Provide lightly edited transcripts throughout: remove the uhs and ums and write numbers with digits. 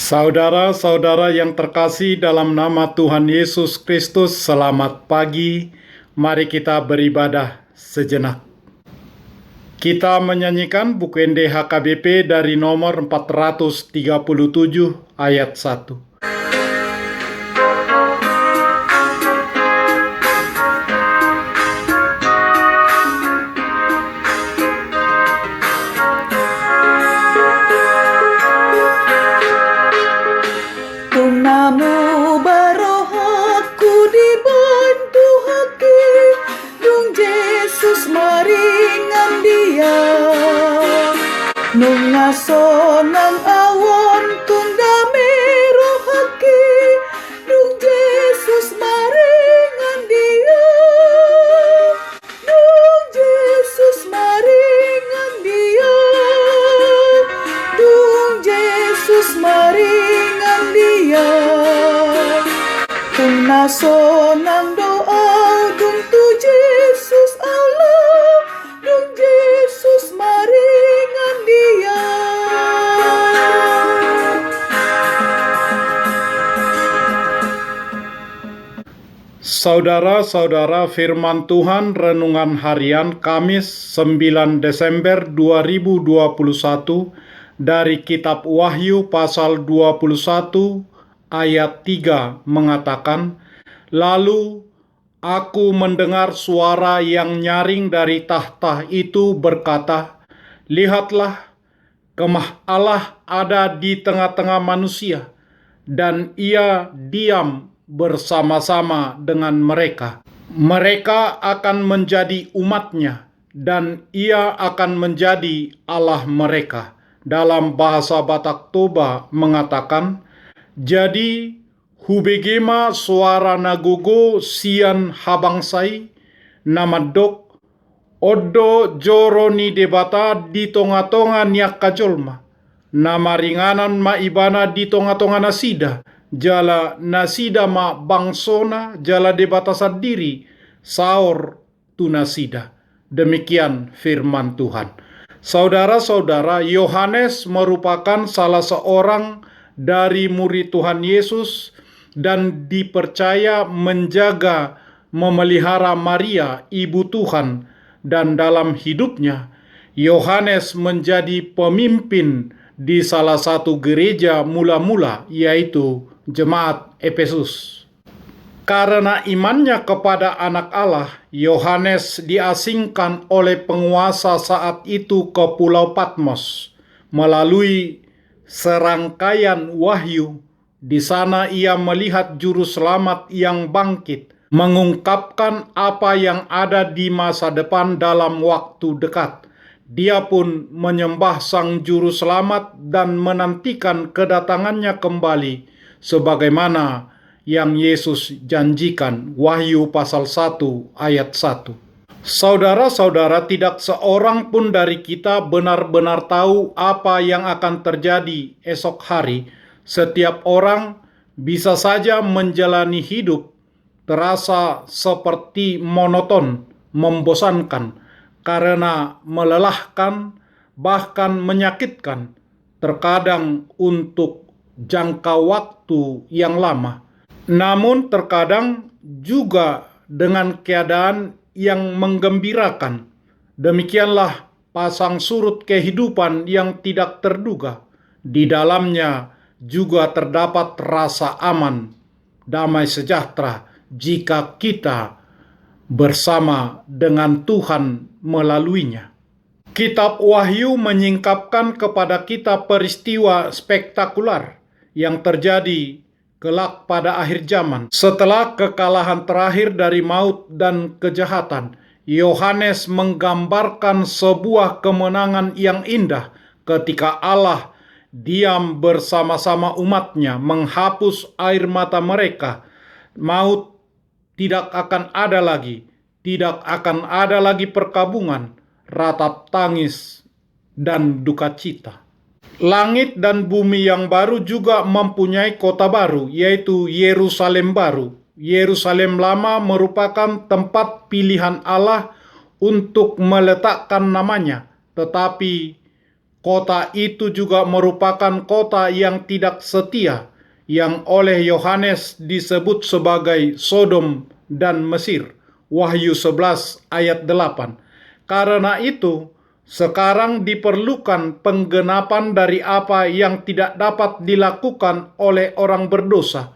Saudara-saudara yang terkasih dalam nama Tuhan Yesus Kristus, selamat pagi. Mari kita beribadah sejenak. Kita menyanyikan buku NDHKBP dari nomor 437 ayat 1. Namo barohaku dibantu haki Dung Yesus maringan dia Nung ngasonang awon tunda meroh haki Dung Yesus maringan dia Dung Yesus maringan dia Dung Yesus maringan dia Tung nasonang doa dung tu Yesus Allah Dung Yesus maringan dia Saudara-saudara, firman Tuhan renungan harian Kamis 9 Desember 2021 dari kitab Wahyu pasal 21 ayat 3 mengatakan, "Lalu aku mendengar suara yang nyaring dari tahta itu berkata, Lihatlah, kemah Allah ada di tengah-tengah manusia, dan ia diam bersama-sama dengan mereka. Mereka akan menjadi umatnya, dan ia akan menjadi Allah mereka." Dalam bahasa Batak Toba mengatakan, "Jadi hubegema suara nagogo sian habangsai namadok oddo joroni debata di tonga-tonga niak kajolma nama ringanan ma ibana di tonga-tonga nasida jala nasida ma bangsona jala debata sadiri saor tu nasida." Demikian firman Tuhan. Saudara-saudara, Yohanes merupakan salah seorang dari murid Tuhan Yesus dan dipercaya menjaga memelihara Maria, ibu Tuhan, dan dalam hidupnya Yohanes menjadi pemimpin di salah satu gereja mula-mula, yaitu Jemaat Efesus. Karena imannya kepada Anak Allah, Yohanes diasingkan oleh penguasa saat itu ke Pulau Patmos melalui serangkaian wahyu. Di sana ia melihat juru selamat yang bangkit, mengungkapkan apa yang ada di masa depan dalam waktu dekat. Dia pun menyembah sang juru selamat dan menantikan kedatangannya kembali sebagaimana yang Yesus janjikan. Wahyu pasal 1 ayat 1. Saudara-saudara, tidak seorang pun dari kita benar-benar tahu apa yang akan terjadi esok hari. Setiap orang bisa saja menjalani hidup terasa seperti monoton, membosankan, karena melelahkan, bahkan menyakitkan, terkadang untuk jangka waktu yang lama. Namun terkadang juga dengan keadaan yang menggembirakan. Demikianlah pasang surut kehidupan yang tidak terduga. Di dalamnya juga terdapat rasa aman, damai sejahtera jika kita bersama dengan Tuhan melaluinya. Kitab Wahyu menyingkapkan kepada kita peristiwa spektakuler yang terjadi kelak pada akhir zaman. Setelah kekalahan terakhir dari maut dan kejahatan, Yohanes menggambarkan sebuah kemenangan yang indah ketika Allah diam bersama-sama umatnya, menghapus air mata mereka. Maut tidak akan ada lagi, tidak akan ada lagi perkabungan, ratap tangis, dan duka cita. Langit dan bumi yang baru juga mempunyai kota baru, yaitu Yerusalem baru. Yerusalem lama merupakan tempat pilihan Allah untuk meletakkan namanya, tetapi Kota itu juga merupakan kota yang tidak setia, yang oleh Yohanes disebut sebagai Sodom dan Mesir. Wahyu 11 ayat 8. Karena itu, sekarang diperlukan penggenapan dari apa yang tidak dapat dilakukan oleh orang berdosa,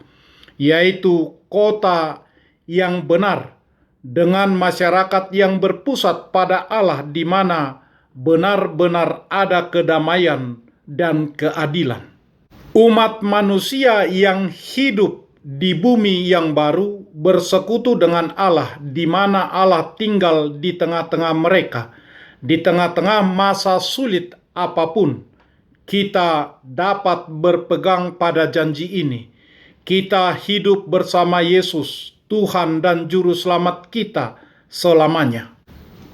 yaitu kota yang benar, dengan masyarakat yang berpusat pada Allah, di mana benar-benar ada kedamaian dan keadilan. Umat manusia yang hidup di bumi yang baru bersekutu dengan Allah, di mana Allah tinggal di tengah-tengah mereka. Di tengah-tengah masa sulit apapun, kita dapat berpegang pada janji ini. Kita hidup bersama Yesus, Tuhan dan Juru Selamat kita selamanya.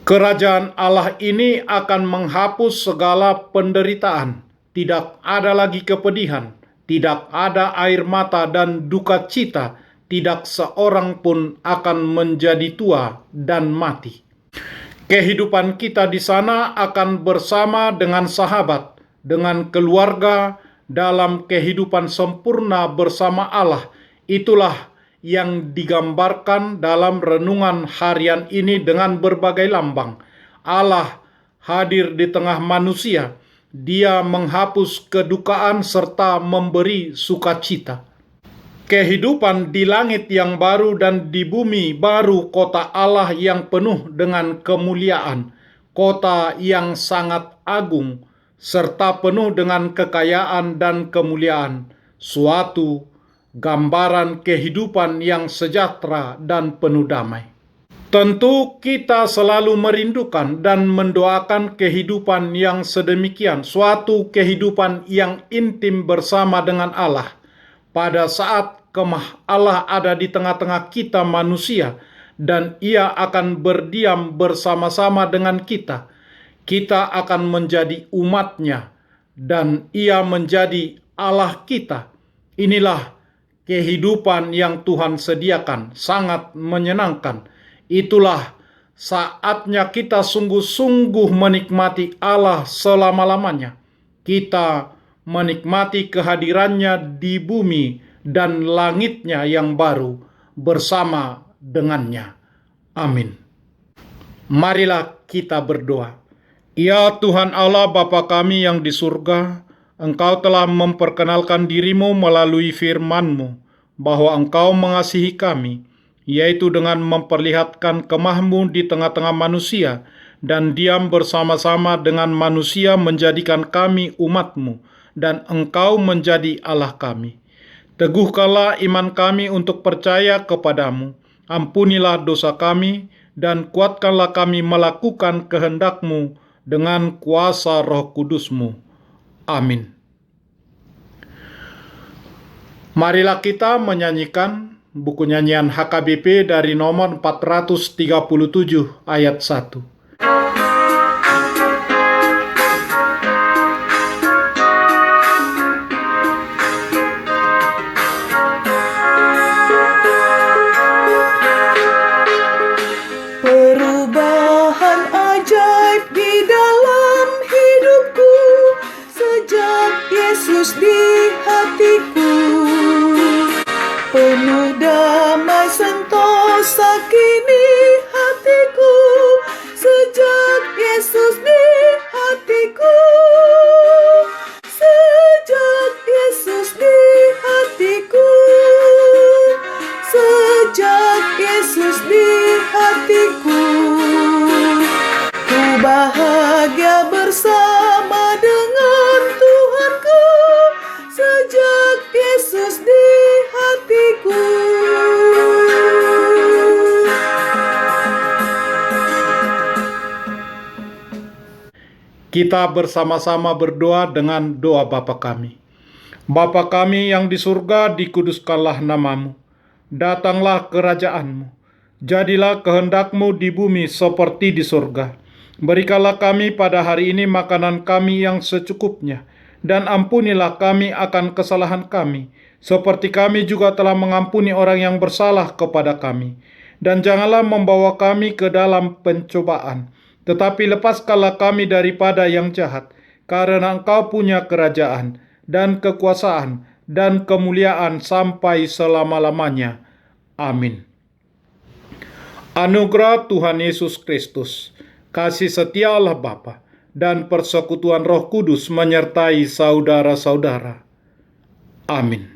Kerajaan Allah ini akan menghapus segala penderitaan. Tidak ada lagi kepedihan, tidak ada air mata dan duka cita, tidak seorang pun akan menjadi tua dan mati. Kehidupan kita di sana akan bersama dengan sahabat, dengan keluarga, dalam kehidupan sempurna bersama Allah. Itulah yang digambarkan dalam renungan harian ini dengan berbagai lambang. Allah hadir di tengah manusia. Dia menghapus kedukaan serta memberi sukacita. Kehidupan di langit yang baru dan di bumi baru, kota Allah yang penuh dengan kemuliaan, kota yang sangat agung, serta penuh dengan kekayaan dan kemuliaan, suatu gambaran kehidupan yang sejahtera dan penuh damai. Tentu kita selalu merindukan dan mendoakan kehidupan yang sedemikian, suatu kehidupan yang intim bersama dengan Allah. Pada saat kemah Allah ada di tengah-tengah kita manusia, dan Ia akan berdiam bersama-sama dengan kita. Kita akan menjadi umat-Nya, dan Ia menjadi Allah kita. Inilah kehidupan yang Tuhan sediakan, sangat menyenangkan. Itulah saatnya kita sungguh-sungguh menikmati Allah selama-lamanya. Kita menikmati kehadirannya di bumi dan langitnya yang baru bersama dengannya. Amin. Marilah kita berdoa. Ya Tuhan Allah Bapa kami yang di surga, Engkau telah memperkenalkan diri-Mu melalui firman-Mu, bahwa Engkau mengasihi kami, yaitu dengan memperlihatkan kemah-Mu di tengah-tengah manusia, dan diam bersama-sama dengan manusia menjadikan kami umat-Mu, dan Engkau menjadi Allah kami. Teguhkanlah iman kami untuk percaya kepadamu, ampunilah dosa kami, dan kuatkanlah kami melakukan kehendak-Mu dengan kuasa Roh Kudus-Mu. Amin. Marilah kita menyanyikan buku nyanyian HKBP dari nomor 437 ayat 1. Perubahan ajaib di dalam hidupku sejak Yesus di hatiku. Penuh damai sentosa kini hatiku sejak Yesus di hatiku. Sejak Yesus di hatiku. Sejak Yesus di hatiku. Ku bahagia bersama dengan Tuhanku sejak Yesus di hatiku. Kita bersama-sama berdoa dengan doa Bapa kami. Bapa kami yang di surga, dikuduskanlah nama-Mu. Datanglah kerajaan-Mu. Jadilah kehendak-Mu di bumi seperti di surga. Berikanlah kami pada hari ini makanan kami yang secukupnya, dan ampunilah kami akan kesalahan kami, seperti kami juga telah mengampuni orang yang bersalah kepada kami. Dan janganlah membawa kami ke dalam pencobaan, tetapi lepaskanlah kami daripada yang jahat. karena Engkau punya kerajaan dan kekuasaan dan kemuliaan sampai selama-lamanya. Amin. Anugerah Tuhan Yesus Kristus, kasih setia Allah Bapa, dan persekutuan Roh Kudus menyertai saudara-saudara. Amin.